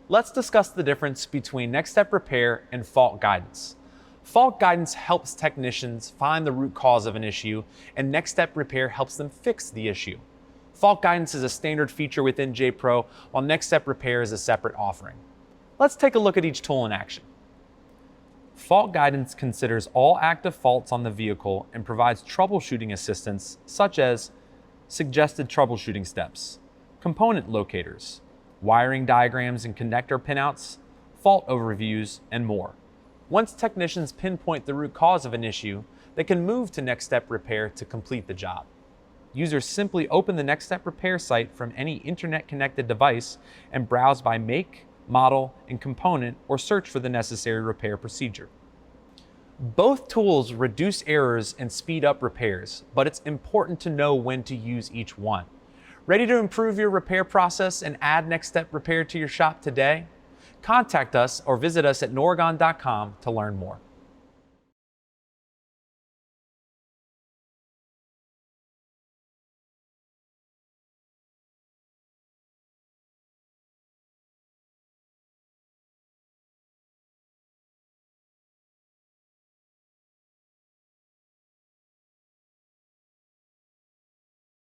Let's discuss the difference between NextStep repair and fault guidance. Fault guidance helps technicians find the root cause of an issue, and NextStep repair helps them fix the issue. Fault guidance is a standard feature within J-Pro, while NextStep repair is a separate offering. Let's take a look at each tool in action. Fault guidance considers all active faults on the vehicle and provides troubleshooting assistance such as suggested troubleshooting steps, component locators, wiring diagrams and connector pinouts, fault overviews, and more. Once technicians pinpoint the root cause of an issue, they can move to NextStep repair to complete the job. Users simply open the NextStep repair site from any internet-connected device and browse by make, model, and component, or search for the necessary repair procedure. Both tools reduce errors and speed up repairs, but it's important to know when to use each one. Ready to improve your repair process and add NextStep repair to your shop today? Contact us or visit us at Noregon.com to learn more.